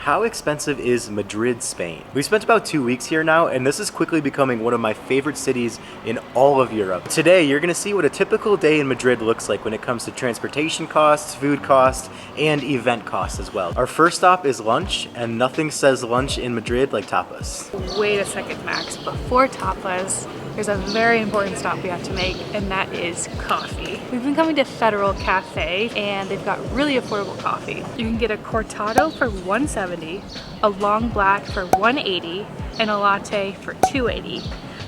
How expensive is Madrid, Spain? We've spent about 2 weeks here now, and this is quickly becoming one of my favorite cities in all of Europe. Today, you're gonna see what a typical day in Madrid looks like when it comes to transportation costs, food costs, and event costs as well. Our first stop is lunch, and nothing says lunch in Madrid like tapas. Wait a second, Max. Before tapas, there's a very important stop we have to make, and that is coffee. We've been coming to Federal Cafe, and they've got really affordable coffee. You can get a cortado for $1.70, a long black for $1.80, and a latte for $2.80,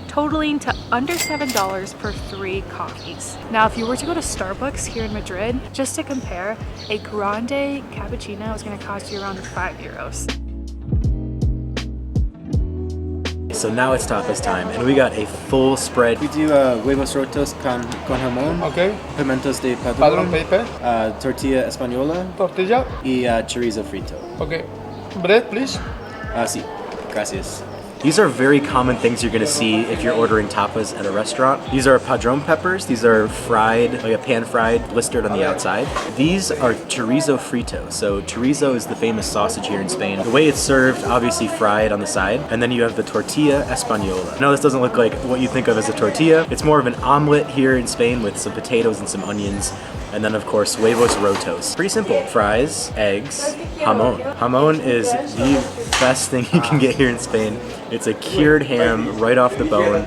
totaling to under $7 for 3 coffees. Now, if you were to go to Starbucks here in Madrid, just to compare, a grande cappuccino is gonna cost you around €5. So now it's tapas time, and we got a full spread. We do huevos rotos con jamón, Okay. pimentos de Padrón paper. tortilla española Tortilla. y chorizo frito. Okay. Bread, please. Sí, gracias. These are very common things you're gonna see if you're ordering tapas at a restaurant. These are padron peppers. These are fried, like a pan-fried, blistered on the outside. These are chorizo frito. So chorizo is the famous sausage here in Spain. The way it's served, obviously fried on the side. And then you have the tortilla española. Now this doesn't look like what you think of as a tortilla. It's more of an omelet here in Spain with some potatoes and some onions. And then of course, huevos rotos. Pretty simple. Fries, eggs, jamón. Jamón is the best thing you can get here in Spain. It's a cured ham right off the bone.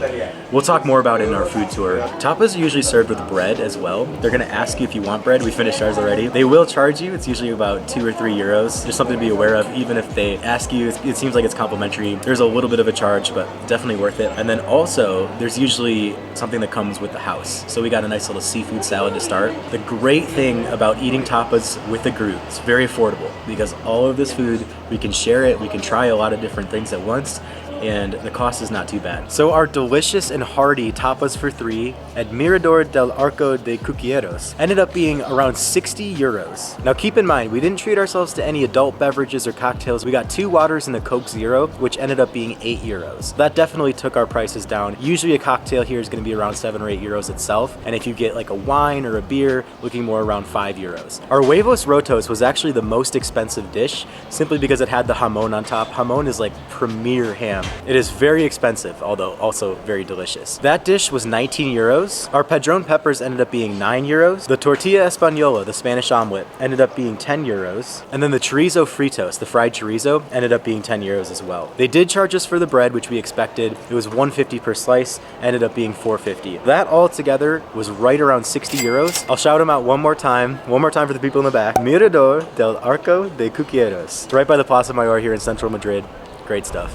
We'll talk more about it in our food tour. Tapas are usually served with bread as well. They're gonna ask you if you want bread. We finished ours already. They will charge you. It's usually about €2 or €3. There's something to be aware of. Even if they ask you, it seems like it's complimentary. There's a little bit of a charge, but definitely worth it. And then also, there's usually something that comes with the house. So we got a nice little seafood salad to start. The great thing about eating tapas with a group, it's very affordable because all of this food, we can share it, we can try a lot of different things at once, and the cost is not too bad. So our delicious and hearty tapas for 3 at Mirador del Arco de Cuquieros ended up being around €60. Now keep in mind, we didn't treat ourselves to any adult beverages or cocktails. We got 2 waters and a Coke Zero, which ended up being €8. That definitely took our prices down. Usually a cocktail here is gonna be around €7 or €8 itself, and if you get like a wine or a beer, looking more around €5. Our huevos rotos was actually the most expensive dish, simply because it had the jamón on top. Jamón is like premier ham. It is very expensive, although also very delicious. That dish was €19. Our padron peppers ended up being €9. The tortilla española, the Spanish omelet, ended up being €10. And then the chorizo fritos, the fried chorizo, ended up being €10 as well. They did charge us for the bread, which we expected. It was $1.50 per slice, ended up being $4.50. That all together was right around €60. I'll shout them out one more time for the people in the back. Mirador del Arco de Cuquieros. Right by the Plaza Mayor here in central Madrid. Great stuff.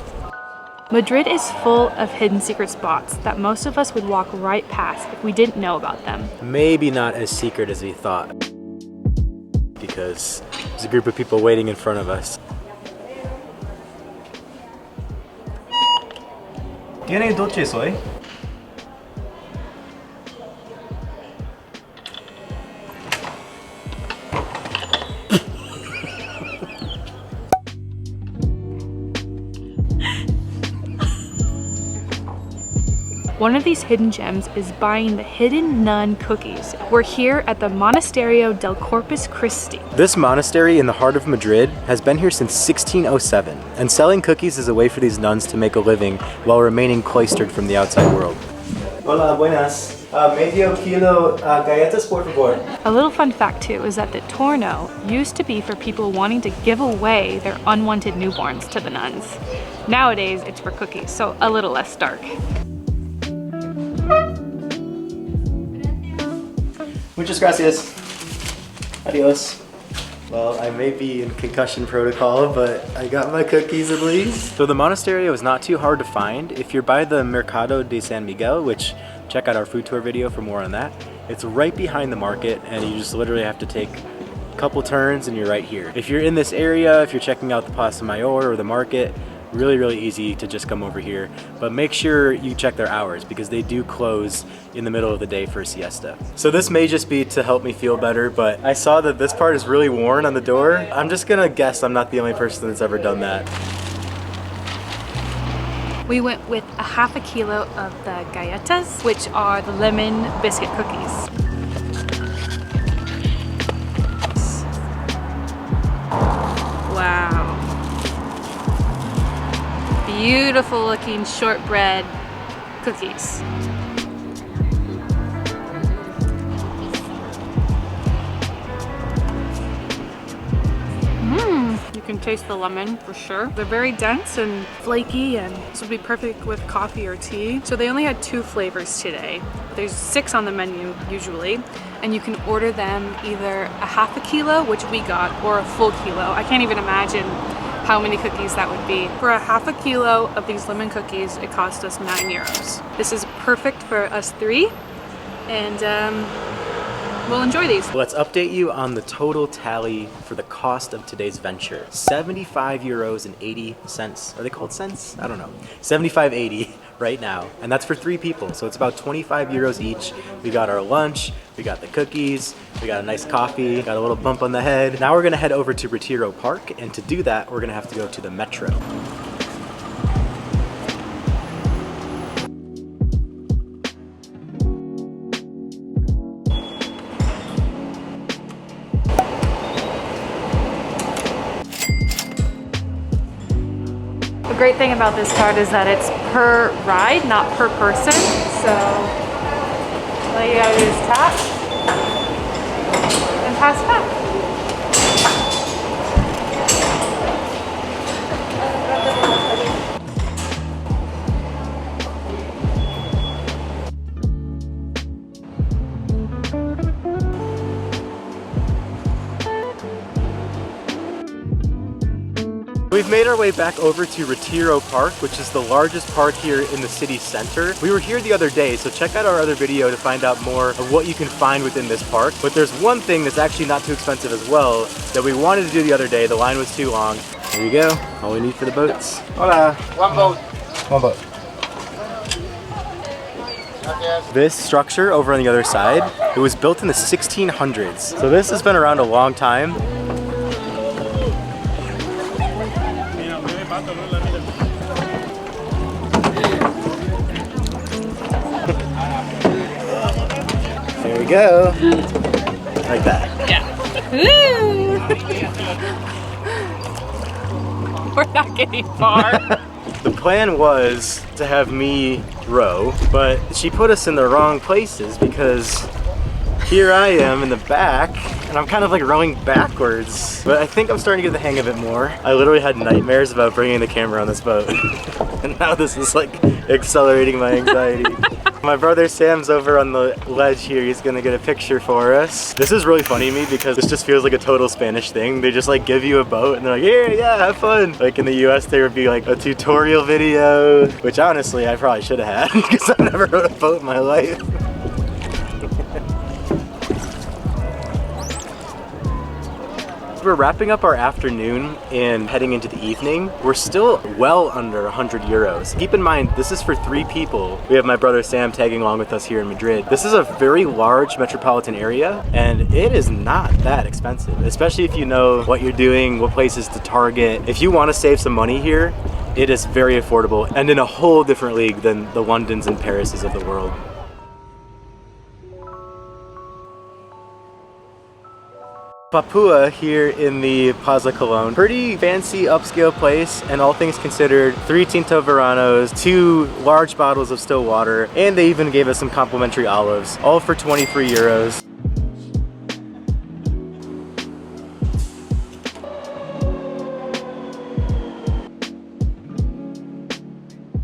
Madrid is full of hidden secret spots that most of us would walk right past if we didn't know about them. Maybe not as secret as we thought, because there's a group of people waiting in front of us. ¿Tiene dulces hoy? One of these hidden gems is buying the hidden nun cookies. We're here at the Monasterio del Corpus Christi. This monastery in the heart of Madrid has been here since 1607, and selling cookies is a way for these nuns to make a living while remaining cloistered from the outside world. Hola, buenas. Medio kilo galletas, por favor. A little fun fact too is that the torno used to be for people wanting to give away their unwanted newborns to the nuns. Nowadays, it's for cookies, so a little less dark. Muchas gracias. Adios. Well, I may be in concussion protocol, but I got my cookies at least. So the monasterio is not too hard to find. If you're by the Mercado de San Miguel, which check out our food tour video for more on that, it's right behind the market, and you just literally have to take a couple turns and you're right here. If you're in this area, if you're checking out the Plaza Mayor or the market, really easy to just come over here, but make sure you check their hours because they do close in the middle of the day for a siesta. So this may just be to help me feel better, but I saw that this part is really worn on the door. I'm just gonna guess I'm not the only person that's ever done that. We went with a half a kilo of the galletas, which are the lemon biscuit cookies. Wow. beautiful looking shortbread cookies. You can taste the lemon for sure. They're very dense and flaky, and this would be perfect with coffee or tea. So they only had 2 flavors today. There's 6 on the menu usually, and you can order them either a half a kilo, which we got, or a full kilo. I can't even imagine how many cookies that would be. For a half a kilo of these lemon cookies, it cost us 9 euros. This is perfect for us 3, and we'll enjoy these. Let's update you on the total tally for the cost of today's venture. 75 euros and 80 cents. Are they called cents? I don't know. 75.80 right now. And that's for 3 people. So it's about 25 euros each. We got our lunch, we got the cookies, we got a nice coffee, got a little bump on the head. Now we're gonna head over to Retiro Park, and to do that, we're gonna have to go to the Metro. The great thing about this card is that it's per ride, not per person. So all you gotta do is tap and pass back. We've made our way back over to Retiro Park, which is the largest park here in the city center. We were here the other day, so check out our other video to find out more of what you can find within this park. But there's one thing that's actually not too expensive as well that we wanted to do the other day. The line was too long. Here you go, all we need for the boats. Hola. One boat. One boat. This structure over on the other side, it was built in the 1600s. So this has been around a long time. There we go. Like that. Yeah. Woo! We're not getting far. The plan was to have me row, but she put us in the wrong places because here I am in the back and I'm kind of like rowing backwards. But I think I'm starting to get the hang of it more. I literally had nightmares about bringing the camera on this boat. And now this is like accelerating my anxiety. My brother Sam's over on the ledge here. He's gonna get a picture for us. This is really funny to me because this just feels like a total Spanish thing. They just like give you a boat and they're like, yeah, have fun. Like in the US, there would be like a tutorial video, which honestly, I probably should have had because I've never rode a boat in my life. We're wrapping up our afternoon and heading into the evening. We're still well under 100 euros. Keep in mind, this is for 3 people. We have my brother Sam tagging along with us here in Madrid. This is a very large metropolitan area and it is not that expensive, especially if you know what you're doing, what places to target. If you want to save some money here, it is very affordable and in a whole different league than the Londons and Parises of the world. Papua here in the Plaza Colón. Pretty fancy upscale place, and all things considered, 3 Tinto Veranos, 2 large bottles of still water, and they even gave us some complimentary olives, all for 23 euros.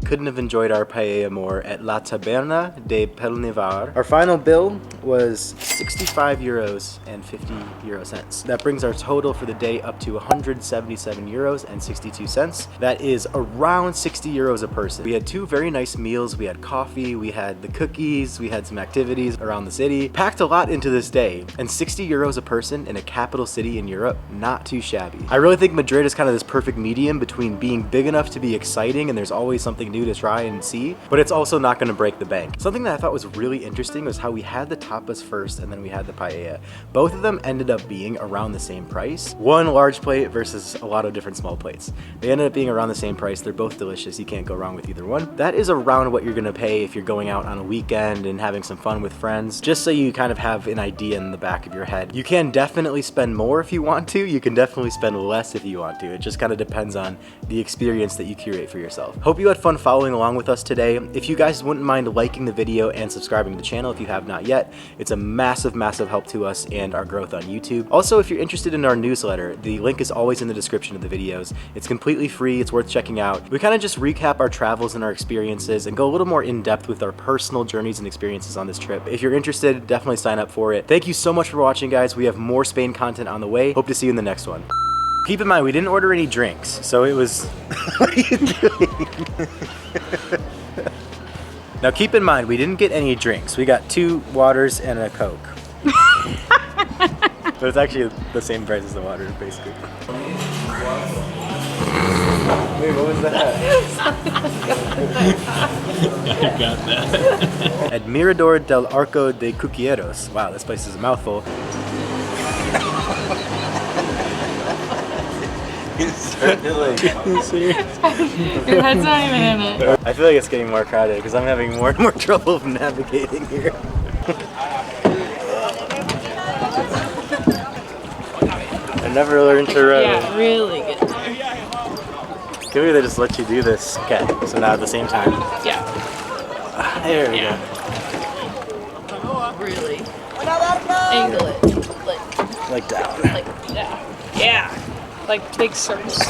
Couldn't have enjoyed our paella more at La Taberna de Pelnivar. Our final bill was 65 euros and 50 euro cents. That brings our total for the day up to 177 euros and 62 cents. That is around 60 euros a person. We had 2 very nice meals. We had coffee, we had the cookies, we had some activities around the city. Packed a lot into this day, and 60 euros a person in a capital city in Europe, not too shabby. I really think Madrid is kind of this perfect medium between being big enough to be exciting and there's always something to new to try and see, but it's also not going to break the bank. Something that I thought was really interesting was how we had the tapas first and then we had the paella. Both of them ended up being around the same price. One large plate versus a lot of different small plates. They ended up being around the same price. They're both delicious. You can't go wrong with either one. That is around what you're going to pay if you're going out on a weekend and having some fun with friends, just so you kind of have an idea in the back of your head. You can definitely spend more if you want to. You can definitely spend less if you want to. It just kind of depends on the experience that you curate for yourself. Hope you had fun following along with us today. If you guys wouldn't mind liking the video and subscribing to the channel if you have not yet, it's a massive, massive help to us and our growth on YouTube. Also, if you're interested in our newsletter, the link is always in the description of the videos. It's completely free. It's worth checking out. We kind of just recap our travels and our experiences and go a little more in depth with our personal journeys and experiences on this trip. If you're interested, definitely sign up for it. Thank you so much for watching, guys. We have more Spain content on the way. Hope to see you in the next one. Keep in mind, we didn't order any drinks, so it was... What are you doing? Now keep in mind, we didn't get any drinks. We got 2 waters and a Coke. But it's actually the same price as the water, basically. Wait, what was that? I got that. At Mirador del Arco de Cuquieros. Wow, this place is a mouthful. Your head's not even in it. I feel like it's getting more crowded because I'm having more and more trouble navigating here. I never learned to run. Yeah, really good. Maybe they just let you do this. Okay, so now at the same time. Yeah. There we go. Really. Angle it. Like down. Like down. Yeah. Like big circles.